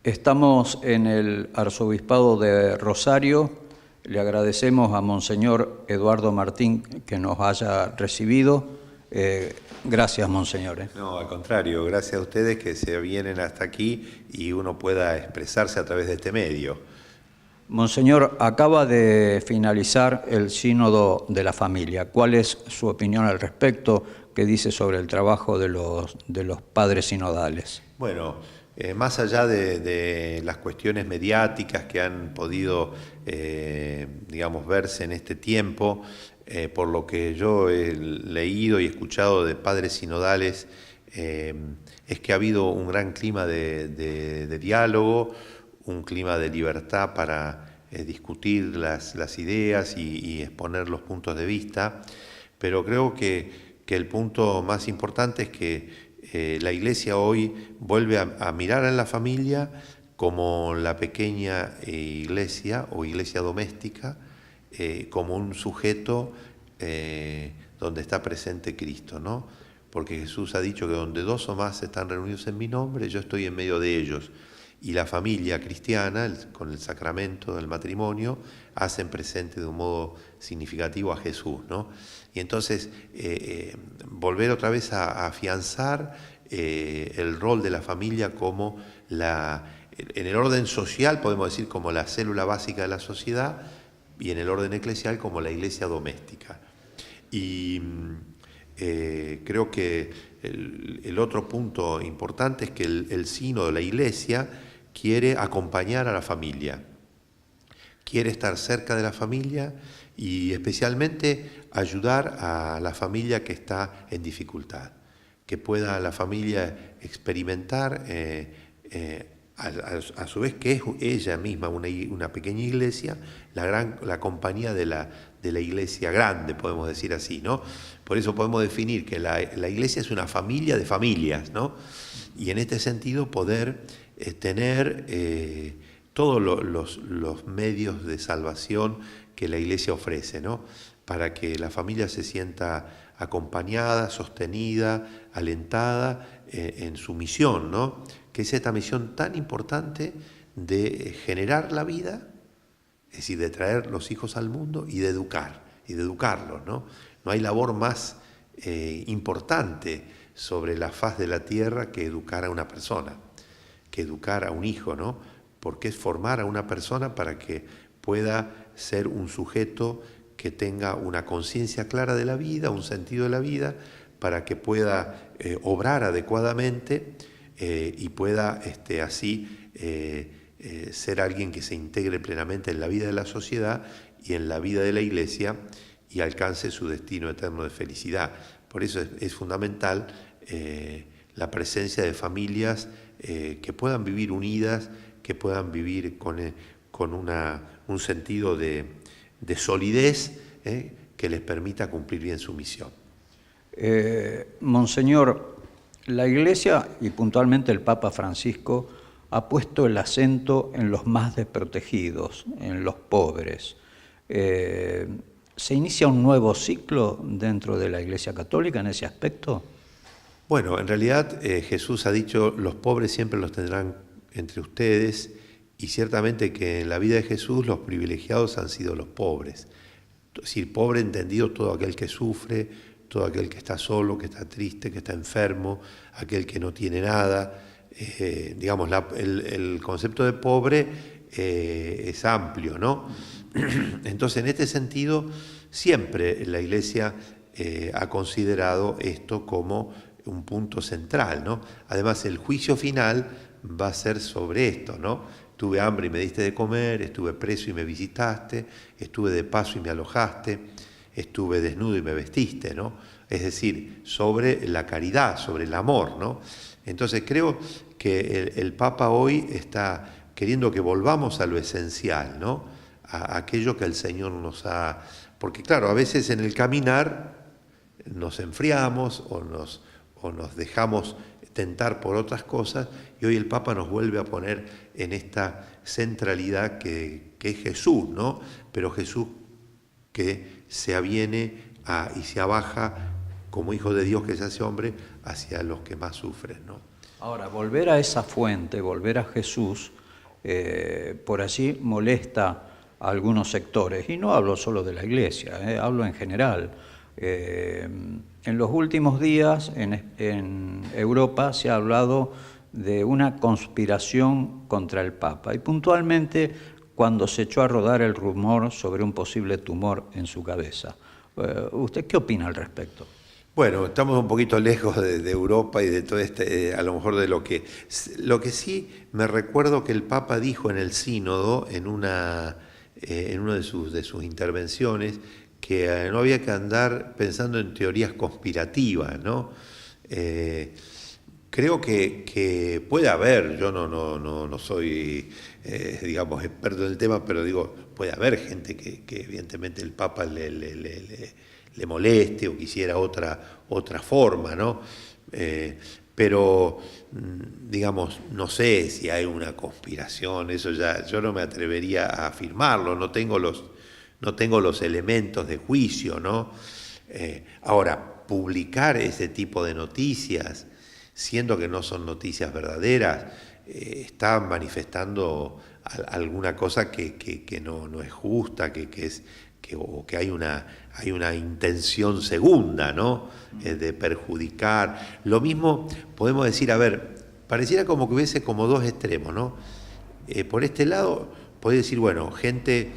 Estamos en el Arzobispado de Rosario. Le agradecemos a Monseñor Eduardo Martín que nos haya recibido. Gracias, Monseñor. No, al contrario, gracias a ustedes que se vienen hasta aquí y uno pueda expresarse a través de este medio. Monseñor, acaba de finalizar el Sínodo de la Familia. ¿Cuál es su opinión al respecto? ¿Qué dice sobre el trabajo de los padres sinodales? Bueno, más allá de las cuestiones mediáticas que han podido, digamos, verse en este tiempo, por lo que yo he leído y escuchado de padres sinodales, es que ha habido un gran clima de diálogo, un clima de libertad para discutir las ideas y exponer los puntos de vista, pero creo que el punto más importante es que la Iglesia hoy vuelve a mirar a la familia como la pequeña iglesia o iglesia doméstica, como un sujeto donde está presente Cristo, ¿no? Porque Jesús ha dicho que donde dos o más están reunidos en mi nombre, yo estoy en medio de ellos. Y la familia cristiana, con el sacramento del matrimonio, hacen presente de un modo significativo a Jesús, ¿no? Y entonces volver otra vez a afianzar el rol de la familia como en el orden social, podemos decir, como la célula básica de la sociedad, y en el orden eclesial como la iglesia doméstica. Y creo que el otro punto importante es que el sínodo de la iglesia quiere acompañar a la familia, quiere estar cerca de la familia y especialmente ayudar a la familia que está en dificultad, que pueda la familia experimentar a su vez que es ella misma una pequeña iglesia, la compañía de la iglesia grande, podemos decir así, ¿no? Por eso podemos definir que la iglesia es una familia de familias, ¿no? Y en este sentido poder tener todos los medios de salvación que la iglesia ofrece, ¿no? Para que la familia se sienta acompañada, sostenida, alentada en su misión, ¿no? Que es esta misión tan importante de generar la vida, es decir, de traer los hijos al mundo y de educarlos, ¿no? No hay labor más importante sobre la faz de la tierra que educar a una persona, que educar a un hijo, ¿no? Porque es formar a una persona para que pueda ser un sujeto que tenga una conciencia clara de la vida, un sentido de la vida, para que pueda obrar adecuadamente y pueda así ser alguien que se integre plenamente en la vida de la sociedad y en la vida de la iglesia y alcance su destino eterno de felicidad. Por eso es fundamental la presencia de familias que puedan vivir unidas, que puedan vivir con un sentido de solidez que les permita cumplir bien su misión. Monseñor, la Iglesia y puntualmente el Papa Francisco ha puesto el acento en los más desprotegidos, en los pobres. ¿Se inicia un nuevo ciclo dentro de la Iglesia Católica en ese aspecto? Bueno, en realidad Jesús ha dicho, los pobres siempre los tendrán entre ustedes, y ciertamente que en la vida de Jesús los privilegiados han sido los pobres. Es decir, pobre entendido todo aquel que sufre, todo aquel que está solo, que está triste, que está enfermo, aquel que no tiene nada. Digamos, el concepto de pobre es amplio, ¿no? Entonces, en este sentido, siempre la Iglesia ha considerado esto como un punto central, ¿no? Además, el juicio final va a ser sobre esto, ¿no? Tuve hambre y me diste de comer, estuve preso y me visitaste, estuve de paso y me alojaste, estuve desnudo y me vestiste, ¿no? Es decir, sobre la caridad, sobre el amor, ¿no? Entonces creo que el Papa hoy está queriendo que volvamos a lo esencial, ¿no? A aquello que el Señor nos ha... Porque claro, a veces en el caminar nos enfriamos o nos dejamos tentar por otras cosas, y hoy el Papa nos vuelve a poner en esta centralidad que es Jesús, ¿no? Pero Jesús que se aviene y se abaja como hijo de Dios que se hace hombre hacia los que más sufren, ¿no? Ahora, volver a esa fuente, volver a Jesús, por allí molesta a algunos sectores. Y no hablo solo de la Iglesia, hablo en general. En los últimos días en Europa se ha hablado de una conspiración contra el Papa, y puntualmente cuando se echó a rodar el rumor sobre un posible tumor en su cabeza. ¿Usted qué opina al respecto? Bueno, estamos un poquito lejos de Europa y de todo este, a lo mejor de lo que sí me recuerdo que el Papa dijo en el sínodo, en una de sus intervenciones, que no había que andar pensando en teorías conspirativas, ¿no? Creo que puede haber, yo no soy, digamos, experto en el tema, pero digo, puede haber gente que evidentemente el Papa le moleste o quisiera otra forma, ¿no? Pero, digamos, no sé si hay una conspiración, eso ya, yo no me atrevería a afirmarlo, no tengo los elementos de juicio, ¿no? Ahora, publicar ese tipo de noticias, siendo que no son noticias verdaderas, está manifestando alguna cosa que no es justa, o que hay una intención segunda, ¿no? De perjudicar. Lo mismo podemos decir, a ver, pareciera como que hubiese como dos extremos, ¿no? Por este lado, puede decir, bueno, gente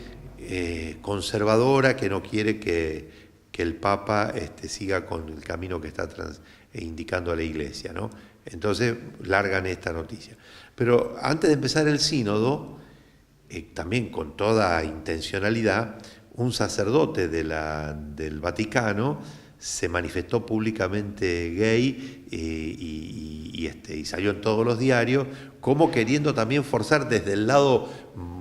conservadora que no quiere que el Papa siga con el camino que está indicando a la Iglesia, ¿no? Entonces largan esta noticia. Pero antes de empezar el sínodo, también con toda intencionalidad, un sacerdote del Vaticano se manifestó públicamente gay y salió en todos los diarios, como queriendo también forzar desde el lado,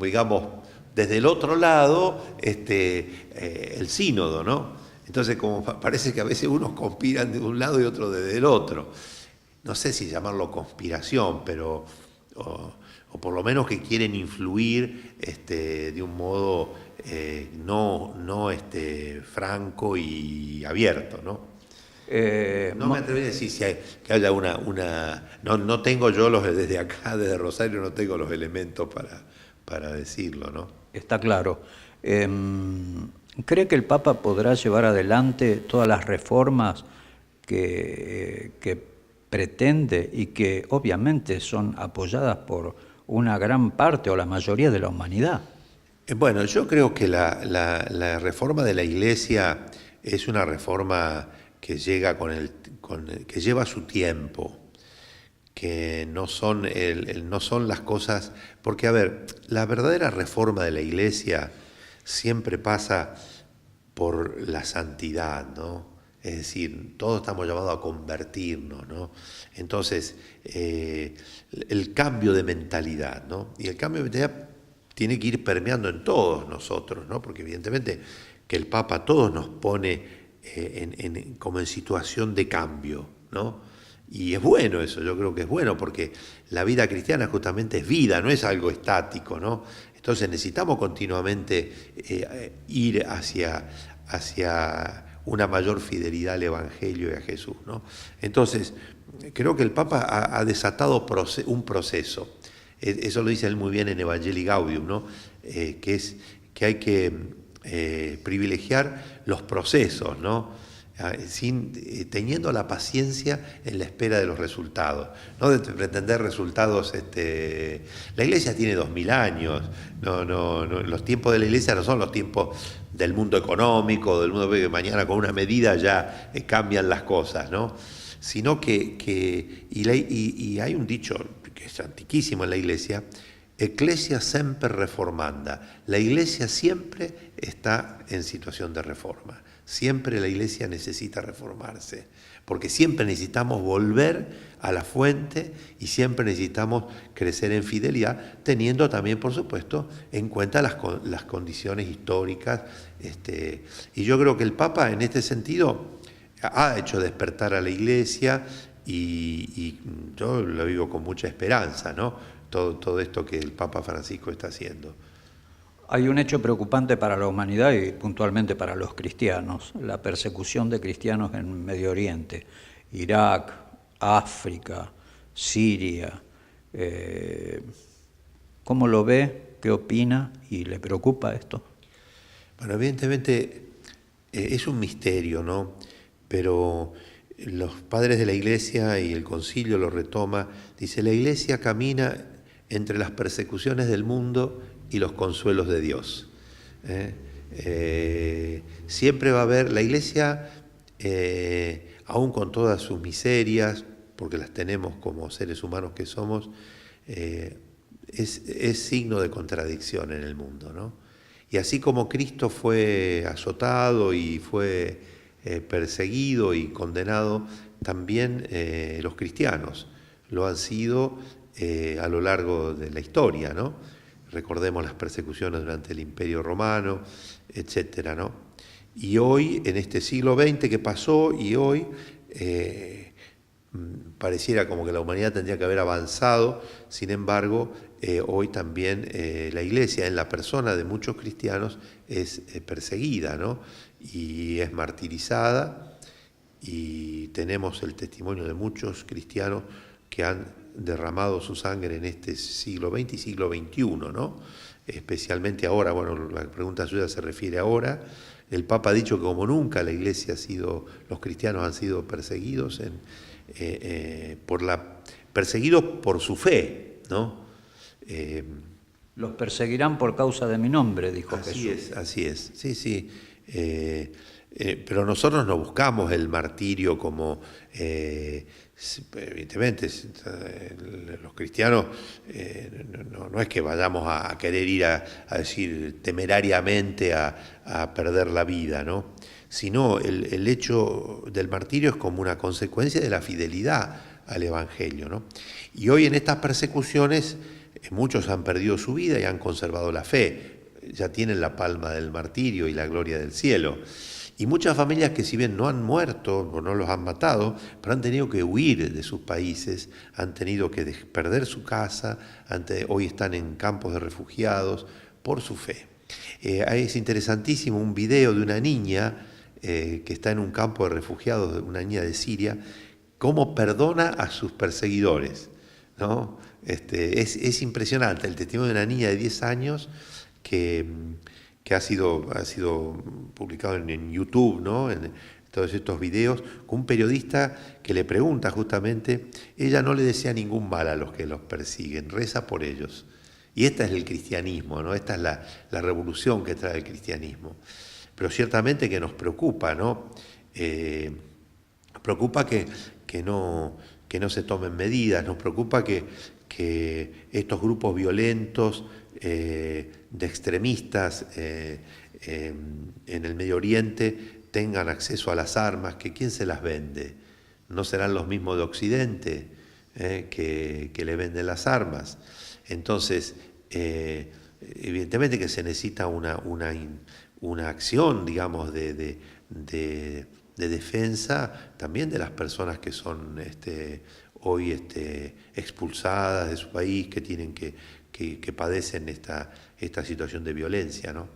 digamos, desde el otro lado, el sínodo, ¿no? Entonces, como parece que a veces unos conspiran de un lado y otros desde el otro. No sé si llamarlo conspiración, pero o por lo menos que quieren influir de un modo no franco y abierto, ¿no? No me atrevería a decir que haya no tengo yo desde acá, desde Rosario, no tengo los elementos para decirlo, ¿no? Está claro. ¿Cree que el Papa podrá llevar adelante todas las reformas que pretende y que obviamente son apoyadas por una gran parte o la mayoría de la humanidad? Bueno, yo creo que la reforma de la Iglesia es una reforma que llega que lleva su tiempo, que no son las cosas, porque a ver, la verdadera reforma de la Iglesia siempre pasa por la santidad, ¿no? Es decir, todos estamos llamados a convertirnos, ¿no? Entonces, el cambio de mentalidad, ¿no? Y el cambio de mentalidad tiene que ir permeando en todos nosotros, ¿no? Porque evidentemente que el Papa a todos nos pone como en situación de cambio, ¿no? Y es bueno eso, yo creo que es bueno, porque la vida cristiana justamente es vida, no es algo estático, ¿no? Entonces necesitamos continuamente ir hacia una mayor fidelidad al Evangelio y a Jesús, ¿no? Entonces, creo que el Papa ha desatado un proceso. Eso lo dice él muy bien en Evangelii Gaudium, ¿no? Que hay que privilegiar los procesos, ¿no? Teniendo la paciencia en la espera de los resultados, no de pretender resultados. La Iglesia tiene 2000 años, los tiempos de la Iglesia no son los tiempos del mundo económico, del mundo que mañana con una medida ya cambian las cosas, ¿no? Sino y hay un dicho que es antiquísimo en la Iglesia: Ecclesia semper reformanda. La Iglesia siempre está en situación de reforma. Siempre la Iglesia necesita reformarse, porque siempre necesitamos volver a la fuente y siempre necesitamos crecer en fidelidad, teniendo también, por supuesto, en cuenta las condiciones históricas. Y yo creo que el Papa, en este sentido, ha hecho despertar a la Iglesia y yo lo vivo con mucha esperanza, ¿no? Todo esto que el Papa Francisco está haciendo. Hay un hecho preocupante para la humanidad y puntualmente para los cristianos: la persecución de cristianos en Medio Oriente, Irak, África, Siria. ¿Cómo lo ve? ¿Qué opina? ¿Y le preocupa esto? Bueno, evidentemente es un misterio, ¿no? Pero los padres de la Iglesia y el concilio lo retoma, dice, la Iglesia camina entre las persecuciones del mundo y los consuelos de Dios. Siempre va a haber, la Iglesia, aún con todas sus miserias, porque las tenemos como seres humanos que somos, es signo de contradicción en el mundo, ¿no? Y así como Cristo fue azotado y fue perseguido y condenado, también los cristianos lo han sido a lo largo de la historia, ¿no? Recordemos las persecuciones durante el Imperio Romano, etcétera, ¿no? Y hoy, en este siglo XX que pasó, y hoy pareciera como que la humanidad tendría que haber avanzado, sin embargo, hoy también la Iglesia, en la persona de muchos cristianos, es perseguida, ¿no? Y es martirizada, y tenemos el testimonio de muchos cristianos que han derramado su sangre en este siglo XX y siglo XXI, ¿no? Especialmente ahora, bueno, la pregunta suya se refiere ahora. El Papa ha dicho que como nunca la Iglesia ha sido, los cristianos han sido perseguidos perseguidos por su fe, ¿no? Los perseguirán por causa de mi nombre, dijo Jesús. Así es, sí, sí. Pero nosotros no buscamos el martirio como, evidentemente, los cristianos no es que vayamos a querer ir a decir temerariamente a perder la vida, ¿no? Sino el hecho del martirio es como una consecuencia de la fidelidad al Evangelio, ¿no? Y hoy en estas persecuciones muchos han perdido su vida y han conservado la fe, ya tienen la palma del martirio y la gloria del cielo. Y muchas familias que si bien no han muerto o no los han matado, pero han tenido que huir de sus países, han tenido que perder su casa, hoy están en campos de refugiados por su fe. Es interesantísimo un video de una niña que está en un campo de refugiados, una niña de Siria, cómo perdona a sus perseguidores, ¿no? Es impresionante el testimonio de una niña de 10 años que ha sido publicado en YouTube, ¿no? En todos estos videos, con un periodista que le pregunta justamente, ella no le desea ningún mal a los que los persiguen, reza por ellos. Y este es el cristianismo, ¿no? Esta es la revolución que trae el cristianismo. Pero ciertamente que nos preocupa, ¿no? Preocupa que no se tomen medidas, nos preocupa que estos grupos violentos de extremistas en el Medio Oriente tengan acceso a las armas, que ¿quién se las vende? ¿No serán los mismos de Occidente que le venden las armas? Entonces, evidentemente que se necesita una acción, digamos, de defensa también de las personas que son hoy expulsadas de su país, que tienen que padecen esta situación de violencia, ¿no?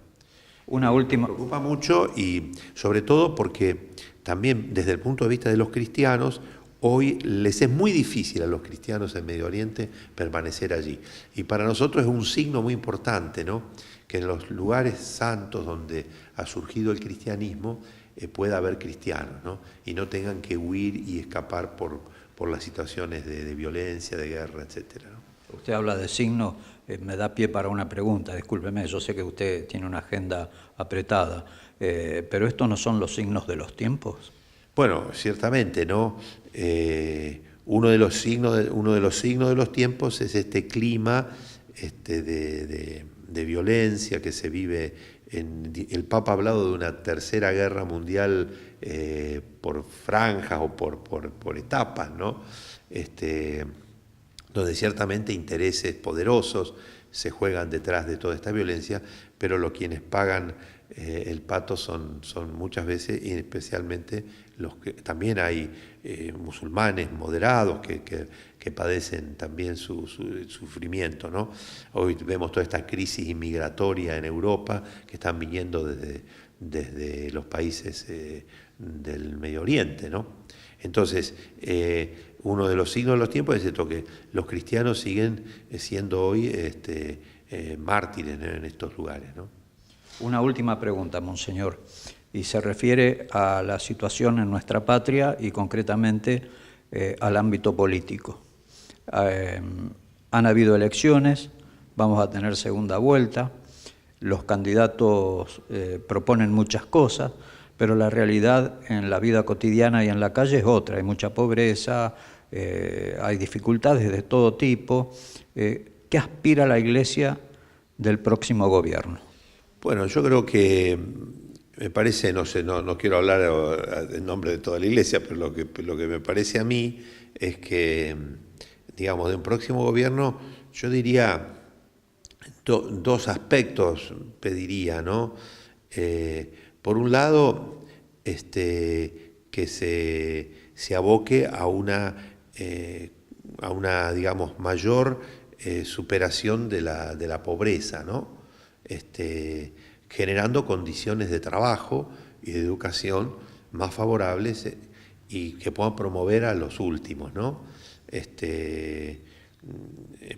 Una última. Me preocupa mucho y sobre todo porque también desde el punto de vista de los cristianos, hoy les es muy difícil a los cristianos en Medio Oriente permanecer allí. Y para nosotros es un signo muy importante, ¿no? Que en los lugares santos donde ha surgido el cristianismo pueda haber cristianos, ¿no? Y no tengan que huir y escapar por las situaciones de violencia, de guerra, etcétera, ¿no? Usted habla de signos, me da pie para una pregunta, discúlpeme, yo sé que usted tiene una agenda apretada, pero ¿estos no son los signos de los tiempos? Bueno, ciertamente, ¿no? Uno de los signos de los tiempos es este clima de violencia que se vive. El Papa ha hablado de una tercera guerra mundial por franjas o por etapas, ¿no? Donde ciertamente intereses poderosos se juegan detrás de toda esta violencia, pero quienes pagan el pato son muchas veces, y especialmente los que también hay musulmanes moderados que padecen también su sufrimiento, ¿no? Hoy vemos toda esta crisis inmigratoria en Europa que están viniendo desde los países del Medio Oriente, ¿no? Entonces, uno de los signos de los tiempos es esto, que los cristianos siguen siendo hoy mártires en estos lugares, ¿no? Una última pregunta, Monseñor, y se refiere a la situación en nuestra patria y concretamente al ámbito político. Han habido elecciones, vamos a tener segunda vuelta, los candidatos proponen muchas cosas, pero la realidad en la vida cotidiana y en la calle es otra, hay mucha pobreza, hay dificultades de todo tipo. ¿Qué aspira la Iglesia del próximo gobierno? Bueno, yo creo que me parece, no sé, no quiero hablar en nombre de toda la Iglesia, pero lo que me parece a mí es que, digamos, de un próximo gobierno, yo diría dos aspectos pediría, ¿no? Por un lado, que se aboque a una digamos, mayor superación de la pobreza, ¿no? Generando condiciones de trabajo y de educación más favorables y que puedan promover a los últimos, ¿no?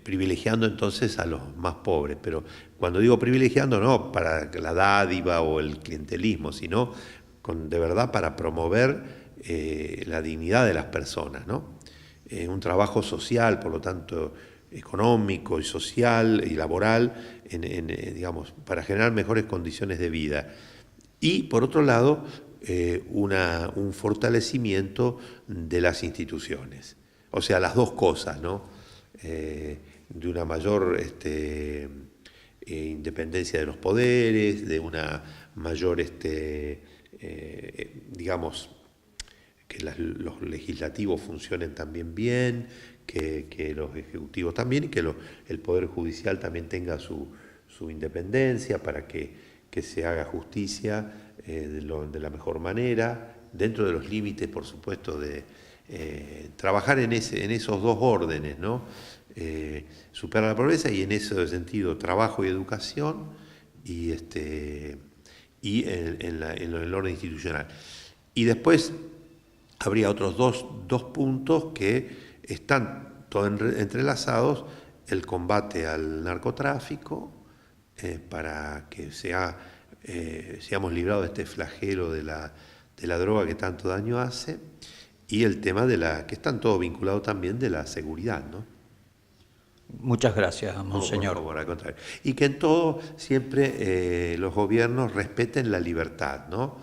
Privilegiando entonces a los más pobres, pero cuando digo privilegiando no para la dádiva o el clientelismo, sino de verdad para promover la dignidad de las personas, ¿no? Un trabajo social, por lo tanto, económico y social y laboral, digamos, para generar mejores condiciones de vida. Y por otro lado, un fortalecimiento de las instituciones. O sea, las dos cosas, ¿no? De una mayor independencia de los poderes, de una mayor, digamos, que los legislativos funcionen también bien, que los ejecutivos también, y que el Poder Judicial también tenga su independencia para que se haga justicia de la mejor manera, dentro de los límites, por supuesto, de trabajar en esos dos órdenes, ¿no? Superar la pobreza y en ese sentido trabajo y educación y en el orden institucional. Y después habría otros dos puntos que están todos entrelazados: el combate al narcotráfico, para que seamos librados de este flagelo de la droga que tanto daño hace, y el tema que están todos vinculados también de la seguridad, ¿no? Muchas gracias, Monseñor. Por favor, al contrario. Y que en todo siempre los gobiernos respeten la libertad, ¿no?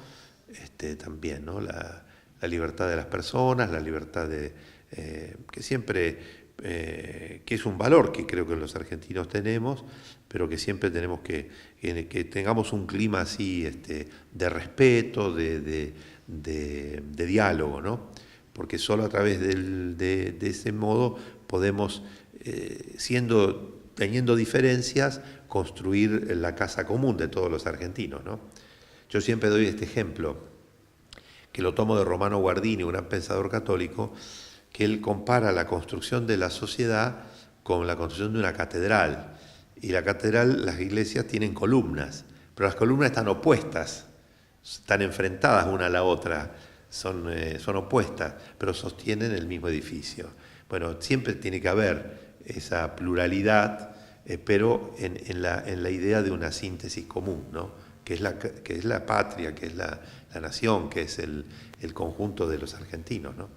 También, ¿no? La libertad de las personas, la libertad que siempre, que es un valor que creo que los argentinos tenemos, pero que siempre tenemos que tengamos un clima así de respeto, de diálogo, ¿no? Porque solo a través de ese modo podemos, teniendo diferencias, construir la casa común de todos los argentinos, ¿no? Yo siempre doy este ejemplo, que lo tomo de Romano Guardini, un gran pensador católico, que él compara la construcción de la sociedad con la construcción de una catedral. Y la catedral, las iglesias tienen columnas, pero las columnas están opuestas, están enfrentadas una a la otra, son opuestas, pero sostienen el mismo edificio. Bueno, siempre tiene que haber esa pluralidad, pero en la idea de una síntesis común, ¿no? que es la patria, que es la nación, que es el conjunto de los argentinos, ¿no?